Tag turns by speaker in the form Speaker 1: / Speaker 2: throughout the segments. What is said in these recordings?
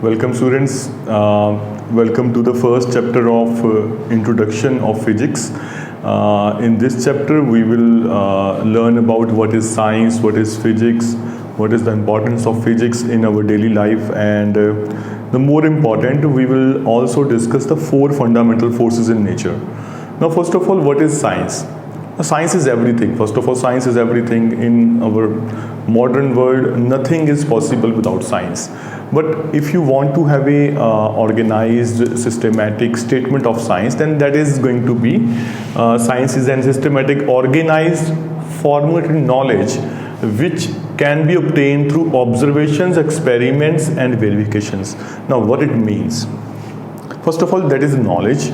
Speaker 1: Welcome students. Welcome to the first chapter of Introduction of Physics. In this chapter we will learn about what is science, what is physics, what is the importance of physics in our daily life, and the more important, we will also discuss the four fundamental forces in nature. Now first of all, what is science? Science is everything. First of all, science is everything. In our modern world, nothing is possible without science. But if you want to have a organized, systematic statement of science, then that is going to be science is an systematic, organized, formulated knowledge which can be obtained through observations, experiments, and verifications. Now, what it means? First of all, that is knowledge.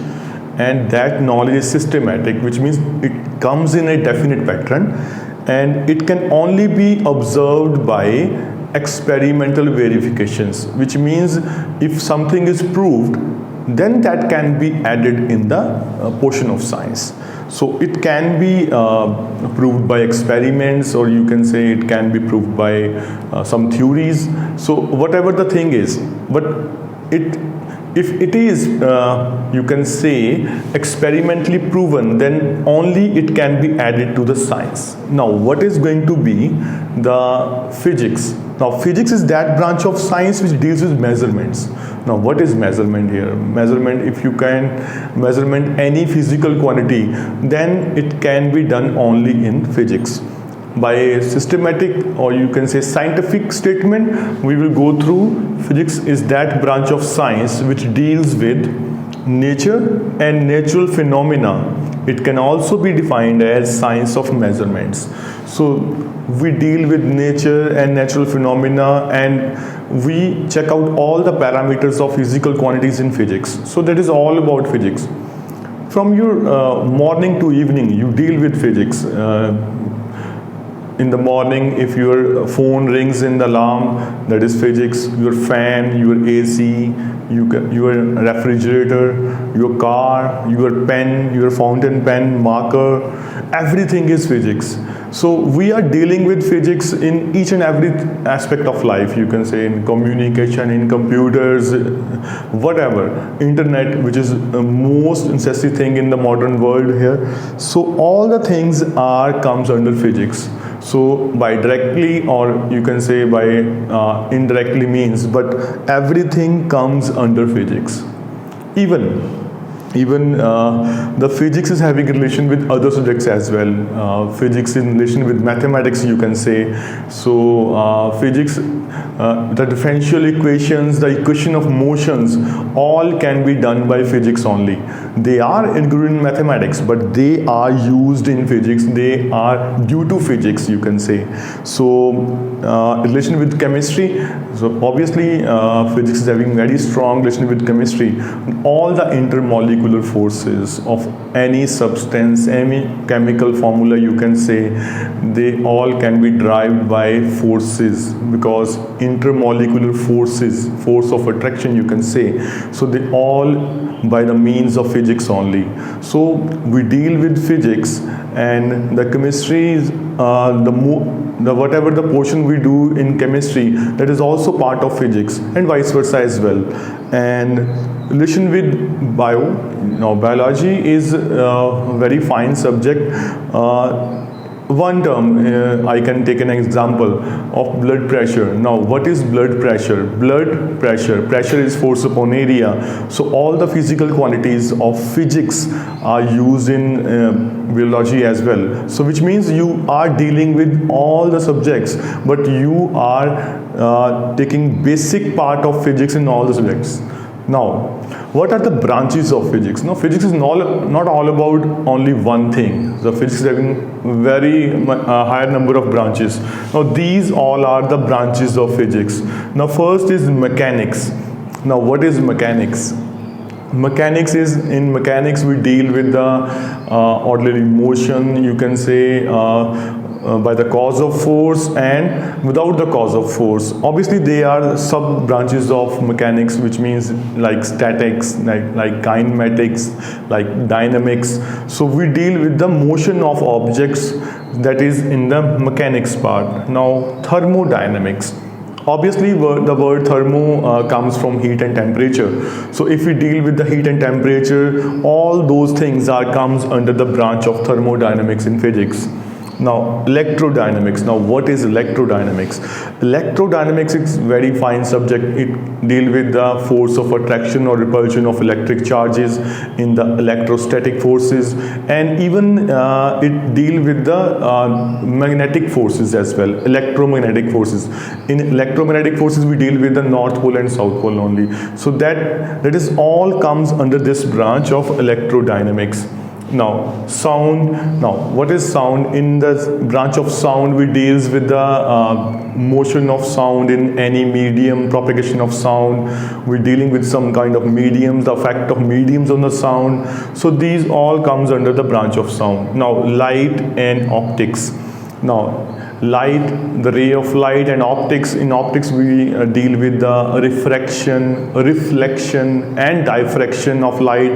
Speaker 1: And that knowledge is systematic, which means it comes in a definite pattern and it can only be observed by experimental verifications, which means if something is proved, then that can be added in the portion of science. So it can be proved by experiments, or you can say it can be proved by some theories. So whatever the thing is, but if it is, you can say, experimentally proven, then only it can be added to the science. Now, what is going to be the physics? Now, physics is that branch of science which deals with measurements. Now, what is measurement here? Measurement, if you can measurement any physical quantity, then it can be done only in physics. By a systematic, or you can say scientific statement, we will go through physics is that branch of science which deals with nature and natural phenomena. It can also be defined as science of measurements. So we deal with nature and natural phenomena, and we check out all the parameters of physical quantities in physics. So that is all about physics. From your morning to evening, you deal with physics. In the morning, if your phone rings in the alarm, that is physics. Your fan, your AC, your refrigerator, your car, your pen, your fountain pen, marker, everything is physics. So we are dealing with physics in each and every aspect of life. You can say in communication, in computers, whatever, internet, which is the most necessary thing in the modern world here. So all the things comes under physics. So by directly, or you can say by indirectly means, but everything comes under physics. Even the physics is having a relation with other subjects as well. Physics in relation with mathematics, you can say. So physics, the differential equations, the equation of motions, all can be done by physics only. They are included in mathematics, but they are used in physics. They are due to physics, you can say. So relation with chemistry. So obviously physics is having very strong relation with chemistry. All the intermolecular forces of any substance, any chemical formula, you can say, they all can be derived by forces, because intermolecular forces, force of attraction, you can say. So they all by the means of physics only. So we deal with physics, and the chemistry is the whatever the portion we do in chemistry, that is also part of physics, and vice versa as well. And relation with biology is a very fine subject. One term, I can take an example of blood pressure. Now, what is blood pressure? Blood pressure, pressure is force upon area. So all the physical quantities of physics are used in biology as well. So which means you are dealing with all the subjects, but you are taking basic part of physics in all the subjects. Now, what are the branches of physics? Now, physics is not all about only one thing. The physics is having very higher number of branches. Now, these all are the branches of physics. Now, first is mechanics. Now, what is mechanics? Mechanics is, in mechanics we deal with the ordinary motion, you can say, by the cause of force and without the cause of force. Obviously they are sub branches of mechanics, which means like statics, like kinematics, like dynamics. So we deal with the motion of objects, that is in the mechanics part. Now thermodynamics. Obviously, the word thermo comes from heat and temperature. So if we deal with the heat and temperature, all those things comes under the branch of thermodynamics in physics. Now, electrodynamics. Now, what is electrodynamics? Electrodynamics is very fine subject. It deals with the force of attraction or repulsion of electric charges in the electrostatic forces, and even it deals with the magnetic forces as well, electromagnetic forces. In electromagnetic forces, we deal with the North Pole and South Pole only. So that is all comes under this branch of electrodynamics. Now, sound. Now, what is sound? In the branch of sound, we deals with the motion of sound in any medium, propagation of sound. We're dealing with some kind of mediums, the effect of mediums on the sound. So these all comes under the branch of sound. Now, light and optics. Now, light, the ray of light, and optics. In optics, we deal with the refraction, reflection, and diffraction of light,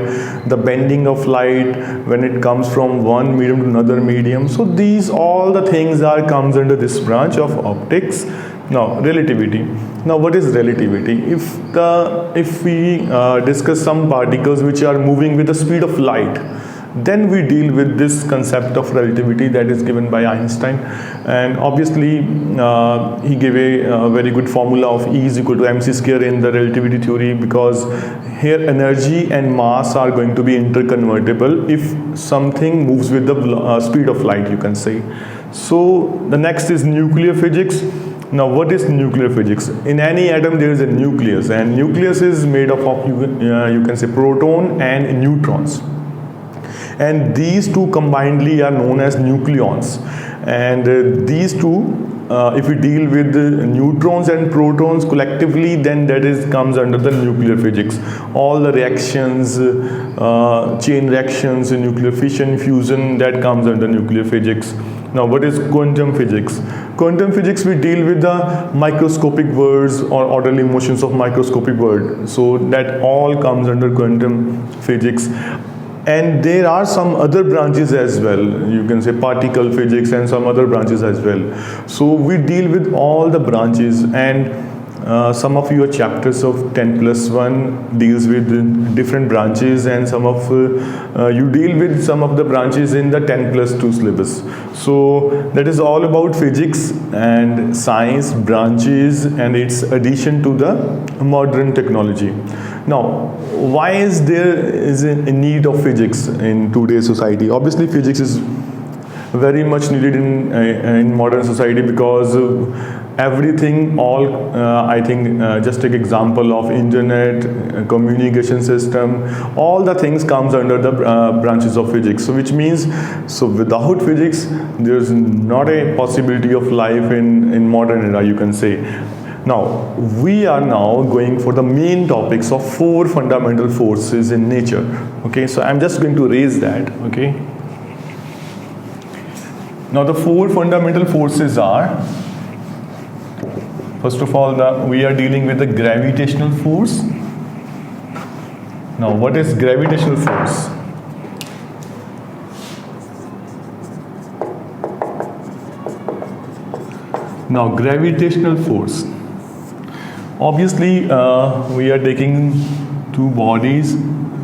Speaker 1: the bending of light when it comes from one medium to another medium. So these all the things comes under this branch of optics. Now, relativity. Now, what is relativity? If we discuss some particles which are moving with the speed of light, then we deal with this concept of relativity that is given by Einstein. And obviously, he gave a very good formula of E is equal to mc square in the relativity theory, because here energy and mass are going to be interconvertible if something moves with the speed of light, you can say. So the next is nuclear physics. Now, what is nuclear physics? In any atom there is a nucleus, and nucleus is made up of you can say proton and neutrons, and these two combinedly are known as nucleons. And these two, if we deal with the neutrons and protons collectively, then comes under the nuclear physics. All the reactions, chain reactions, nuclear fission, fusion, that comes under nuclear physics. Now, what is quantum physics? Quantum physics, we deal with the microscopic worlds or orderly motions of microscopic world. So that all comes under quantum physics. And there are some other branches as well, you can say particle physics and some other branches as well. So we deal with all the branches, and some of your chapters of 10+1 deals with different branches, and some of you deal with some of the branches in the 10+2 syllabus. So that is all about physics and science branches and its addition to the modern technology. Now, why is there a need of physics in today's society? Obviously, physics is very much needed in modern society, because everything, I think, just take example of internet, communication system, all the things comes under the branches of physics. So which means, so without physics, there's not a possibility of life in modern era, you can say. Now, we are now going for the main topics of 4 fundamental forces in nature. Okay, so I'm just going to raise that. Okay. Now, the 4 fundamental forces are, first of all, we are dealing with the gravitational force. Now, what is gravitational force? Now, gravitational force. Obviously, we are taking 2 bodies.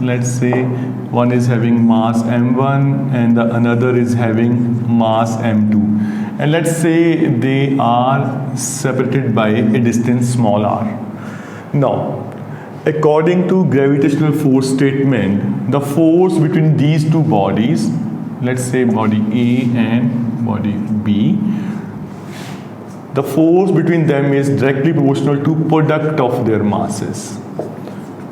Speaker 1: Let's say one is having mass m1 and the another is having mass m2. And let's say they are separated by a distance small r. Now, according to gravitational force statement, the force between these 2 bodies, let's say body A and body B, the force between them is directly proportional to product of their masses.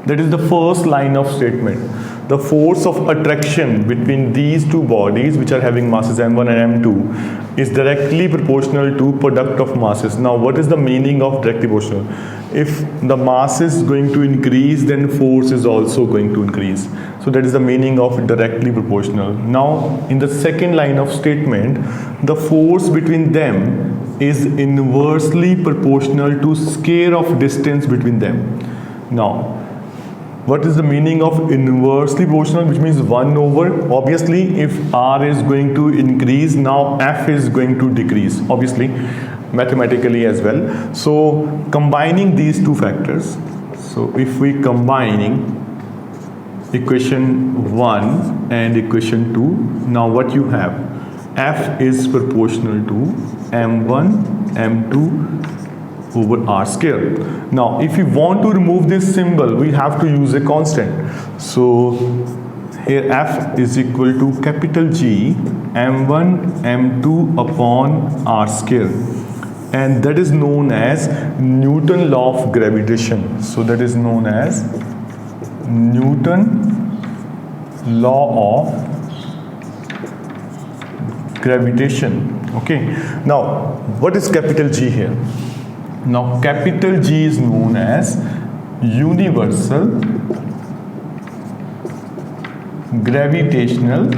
Speaker 1: That is the first line of statement. The force of attraction between these 2 bodies which are having masses m1 and m2 is directly proportional to product of masses. Now, what is the meaning of directly proportional? If the mass is going to increase, then force is also going to increase. So that is the meaning of directly proportional. Now, in the second line of statement, the force between them is inversely proportional to square of distance between them. Now, what is the meaning of inversely proportional? Which means 1 over. Obviously, if R is going to increase, now F is going to decrease. Obviously, mathematically as well. So combining these two factors, so if we combining equation 1 and equation 2, now what you have, F is proportional to m1 m2 over r square. Now if we want to remove this symbol, we have to use a constant. So here F is equal to capital G m1 m2 upon r square, and that is known as Newton law of gravitation. So that is known as Newton law of gravitation. Okay, now what is capital G here? Now capital G is known as universal gravitational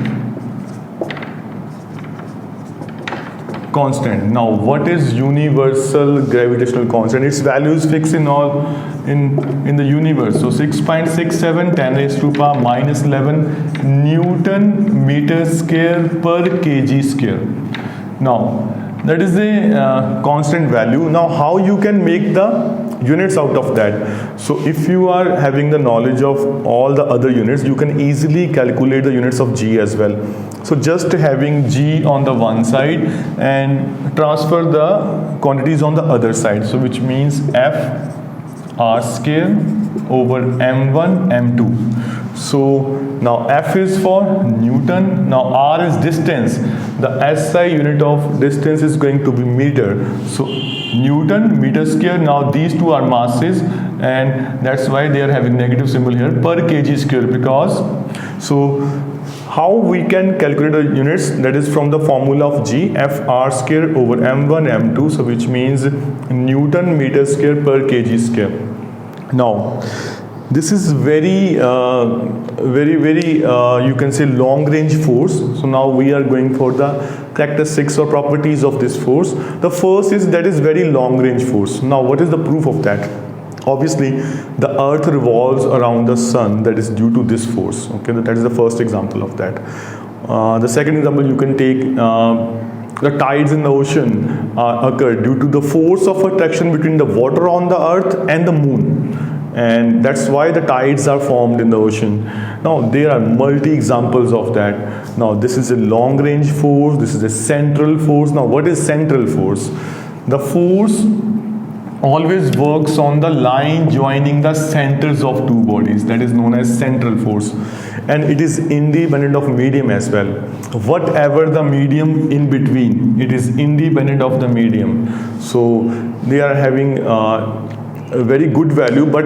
Speaker 1: constant. Now what is universal gravitational constant? Its value is fixed in all in the universe. So 6.67 10 raised to power minus 11 Newton meter square per kg square. Now that is a constant value. Now how you can make the units out of that? So if you are having the knowledge of all the other units, you can easily calculate the units of G as well. So just having G on the one side and transfer the quantities on the other side, so which means F r square over m1 m2. So now F is for Newton, now R is distance. The SI unit of distance is going to be meter. So Newton meter square. Now these two are masses, and that's why they are having negative symbol here, per kg square. Because so how we can calculate the units? That is from the formula of G, F r square over m1 m2. So which means Newton meter square per kg square. Now this is very you can say long range force. So now we are going for the characteristics or properties of this force. The first is that is very long range force. Now what is the proof of that? Obviously the earth revolves around the sun, that is due to this force. Okay, that is the first example of that. The second example you can take, the tides in the ocean occur due to the force of attraction between the water on the earth and the moon, and that's why the tides are formed in the ocean. Now there are multi examples of that. Now this is a long range force, this is a central force. Now what is central force? The force always works on the line joining the centers of two bodies, that is known as central force, and it is independent of medium as well. Whatever the medium in between, it is independent of the medium. So they are having a very good value, but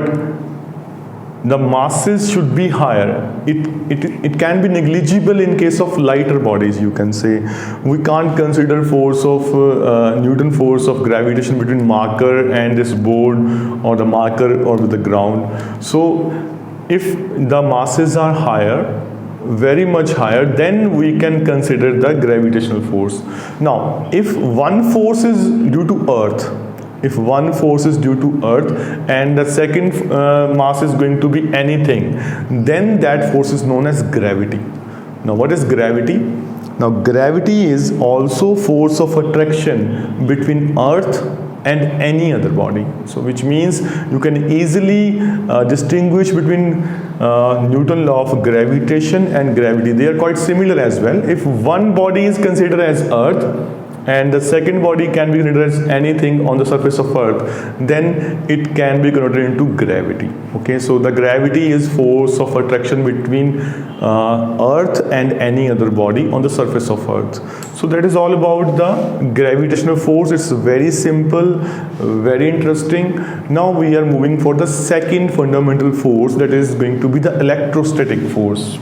Speaker 1: the masses should be higher. It can be negligible in case of lighter bodies, you can say. We can't consider force of Newton force of gravitation between marker and this board, or the marker or the ground. So if the masses are higher, very much higher, then we can consider the gravitational force. Now if one force is due to earth, if one force is due to earth and the second mass is going to be anything, then that force is known as gravity. Now what is gravity? Now gravity is also force of attraction between earth and any other body. So which means you can easily distinguish between Newton law of gravitation and gravity. They are quite similar as well. If one body is considered as earth and the second body can be considered as anything on the surface of earth, then it can be converted into gravity. Okay, so the gravity is force of attraction between earth and any other body on the surface of earth. So that is all about the gravitational force. It's very simple, very interesting. Now we are moving for the second fundamental force, that is going to be the electrostatic force.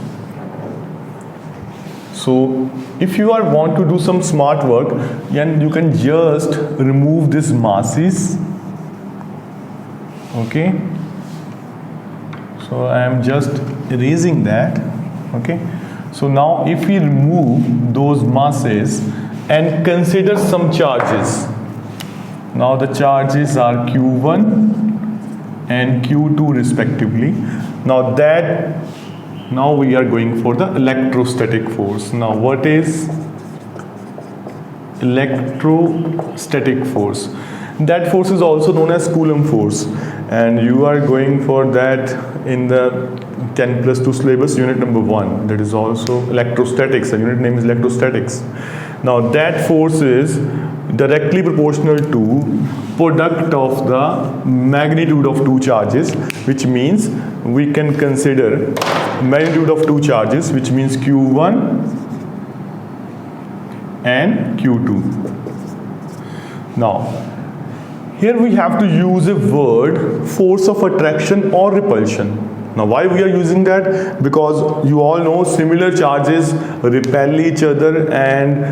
Speaker 1: So if you want to do some smart work, then you can just remove these masses. Okay, so I am just erasing that. Okay, so now if we remove those masses and consider some charges, now the charges are Q1 and Q2 respectively. Now we are going for the electrostatic force. Now what is electrostatic force. That force is also known as Coulomb force, and you are going for that in the 10+2 syllabus, unit number 1. That is also electrostatics. The unit name is electrostatics. Now that force is directly proportional to product of the magnitude of two charges, which means we can consider magnitude of two charges, which means Q1 and Q2. Now here we have to use a word, force of attraction or repulsion. Now why we are using that? Because you all know similar charges repel each other and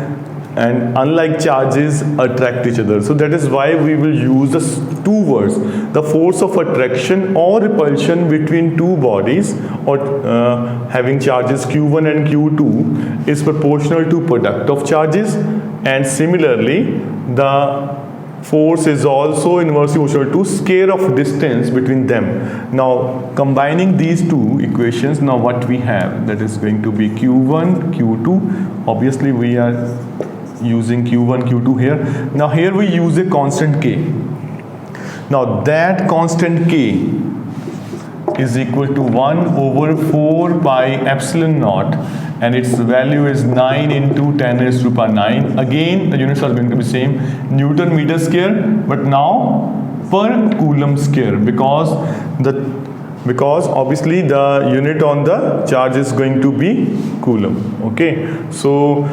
Speaker 1: unlike charges attract each other. So that is why we will use the two words. The force of attraction or repulsion between two bodies or having charges Q1 and Q2 is proportional to product of charges, and similarly the force is also inversely proportional to square of distance between them. Now combining these two equations, now what we have, that is going to be Q1, Q2. Obviously we are using Q1, Q2 here. Now here we use a constant K. Now that constant K is equal to 1/4 pi epsilon naught, and its value is 9 into 10 raised to the power 9. Again the units are going to be same, Newton meter square, but now per Coulomb square, because obviously the unit on the charge is going to be Coulomb. Okay, so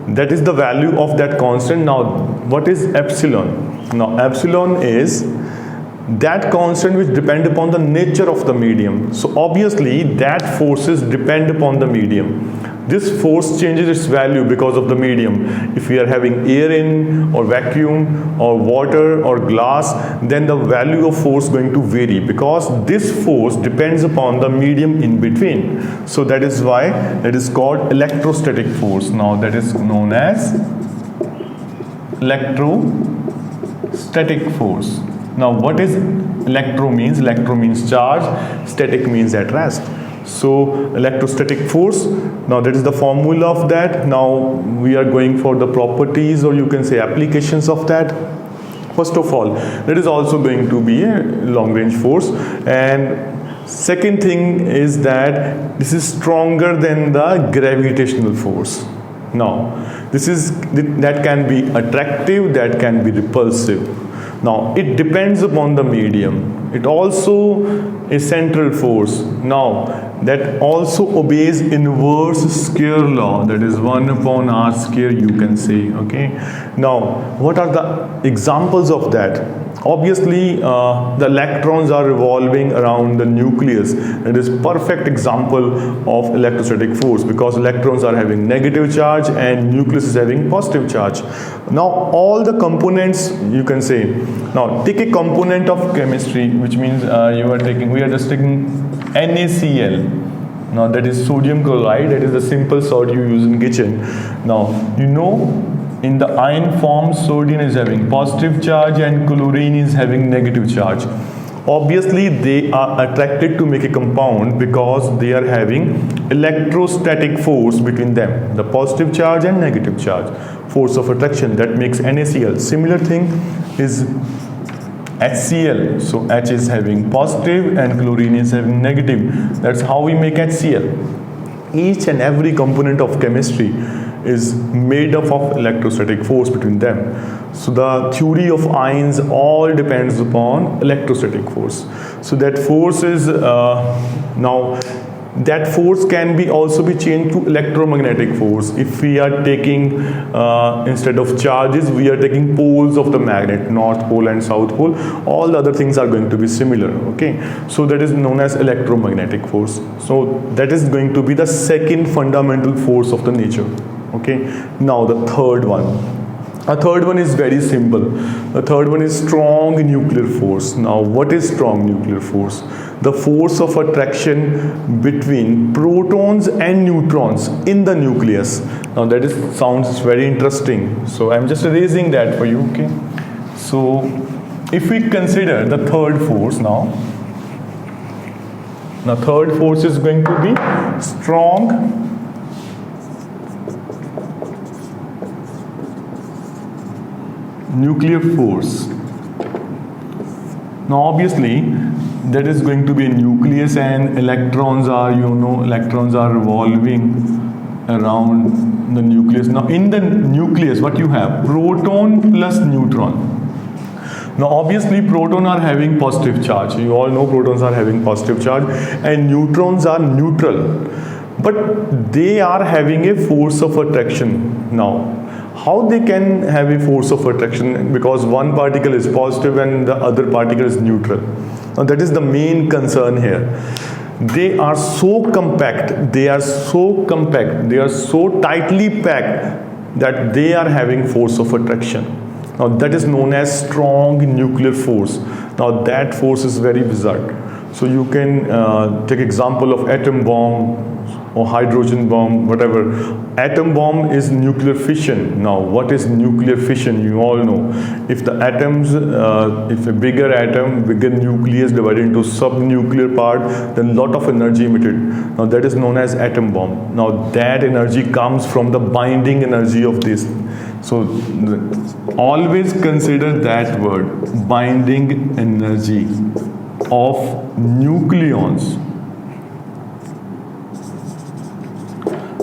Speaker 1: that is the value of that constant. Now what is epsilon? Now epsilon is that constant which depend upon the nature of the medium. So obviously that forces depend upon the medium. This force changes its value because of the medium. If we are having air in, or vacuum, or water, or glass, then the value of force going to vary, because this force depends upon the medium in between. So that is why that is called electrostatic force. Now that is known as electrostatic force. Now what is electro means? Electro means charge, static means at rest. So electrostatic force, now that is the formula of that. Now we are going for the properties, or you can say applications of that. First of all, that is also going to be a long range force, and second thing is that this is stronger than the gravitational force. Now that can be attractive, that can be repulsive. Now it depends upon the medium. It also is central force. Now that also obeys inverse square law, that is 1/r square, you can say. Okay, now what are the examples of that? Obviously the electrons are revolving around the nucleus. It is perfect example of electrostatic force, because electrons are having negative charge and nucleus is having positive charge. Now all the components, you can say, now take a component of chemistry, which means we are just taking NaCl. Now that is sodium chloride, that is the simple salt you use in kitchen. Now you know in the iron form sodium is having positive charge and chlorine is having negative charge. Obviously they are attracted to make a compound because they are having electrostatic force between them, the positive charge and negative charge, force of attraction, that makes NaCl. Similar thing is HCl. So H is having positive and chlorine is having negative. That's how we make HCl. Each and every component of chemistry is made up of electrostatic force between them. So the theory of ions all depends upon electrostatic force. So that force is now that force can be also be changed to electromagnetic force. If we are taking instead of charges, we are taking poles of the magnet, north pole and south pole, all the other things are going to be similar. Okay, so that is known as electromagnetic force. So that is going to be the second fundamental force of the nature. Okay, now the third one. A third one is very simple. The third one is strong nuclear force. Now what is strong nuclear force? The force of attraction between protons and neutrons in the nucleus. Now that sounds very interesting. So I'm just erasing that for you. Okay, so if we consider the third force now third force is going to be strong nuclear force. Now obviously that is going to be a nucleus, and electrons are, electrons are revolving around the nucleus. Now in the nucleus what you have? Proton plus neutron. Now obviously protons are having positive charge. You all know protons are having positive charge, and neutrons are neutral. But they are having a force of attraction. Now, how they can have a force of attraction? Because one particle is positive and the other particle is neutral. Now that is the main concern here. They are so compact, they are so tightly packed that they are having force of attraction. Now that is known as strong nuclear force. Now that force is very bizarre. So you can take example of atom bomb or hydrogen bomb, whatever. Atom bomb is nuclear fission. Now what is nuclear fission? You all know. If the atoms, if a bigger atom, bigger nucleus divided into subnuclear part, then lot of energy emitted. Now that is known as atom bomb. Now that energy comes from the binding energy of this. So always consider that word, binding energy of nucleons.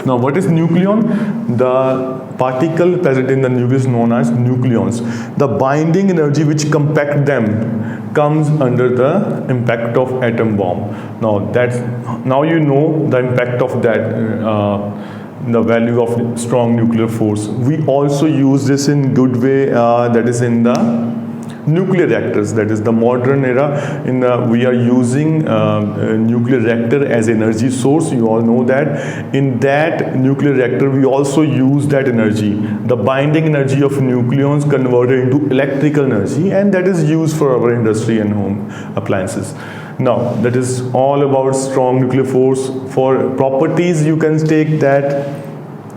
Speaker 1: Now what is nucleon? The particle present in the nucleus is known as nucleons. The binding energy which compact them comes under the impact of atom bomb. Now you know the impact of that. The value of strong nuclear force. We also use this in good way, that is in the nuclear reactors. That is the modern era. We are using nuclear reactor as energy source. You all know that. In that nuclear reactor, we also use that energy, the binding energy of nucleons, converted into electrical energy, and that is used for our industry and home appliances. Now that is all about strong nuclear force. For properties, you can take that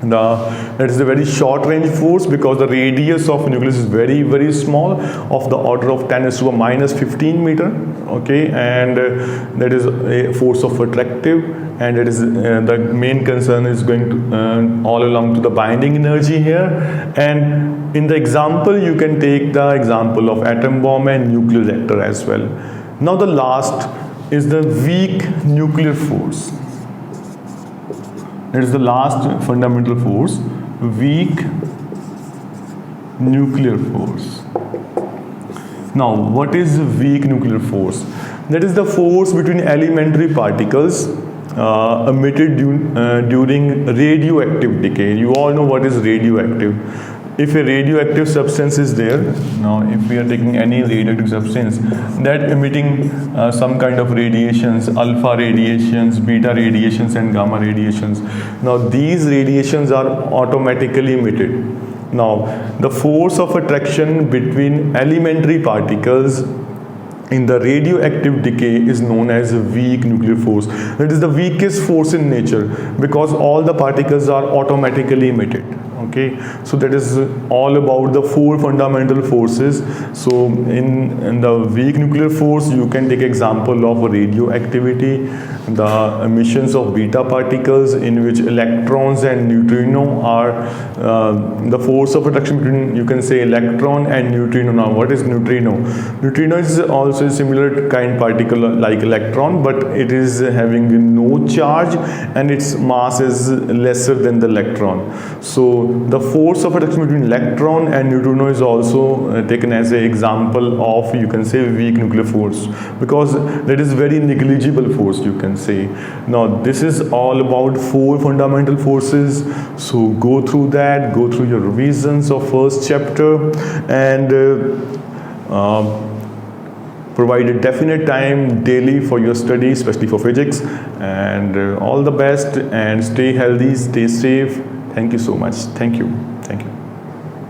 Speaker 1: that is a very short range force, because the radius of nucleus is very, very small, of the order of 10 to the minus 15 meter. Okay, and that is a force of attractive, and it is the main concern is going to all along to the binding energy here. And in the example, you can take the example of atom bomb and nuclear reactor as well. Now the last is the weak nuclear force. That is the last fundamental force, weak nuclear force. Now what is weak nuclear force? That is the force between elementary particles emitted during radioactive decay. You all know what is radioactive. If a radioactive substance is there, now if we are taking any radioactive substance that emitting some kind of radiations, alpha radiations, beta radiations and gamma radiations, now these radiations are automatically emitted. Now the force of attraction between elementary particles in the radioactive decay is known as a weak nuclear force. That is the weakest force in nature, because all the particles are automatically emitted. Okay, so that is all about the four fundamental forces. So in the weak nuclear force, you can take example of radioactivity, the emissions of beta particles, in which electrons and neutrino are the force of attraction between, you can say, electron and neutrino. Now what is neutrino? Neutrino is also a similar kind particle like electron, but it is having no charge and its mass is lesser than the electron. So the force of attraction between electron and neutrino is also taken as an example of, you can say, weak nuclear force, because that is very negligible force, you can say. Now this is all about four fundamental forces. So go through that, go through your revisions of first chapter, and provide a definite time daily for your study, especially for physics. And all the best, and stay healthy, stay safe. Thank you so much. Thank you.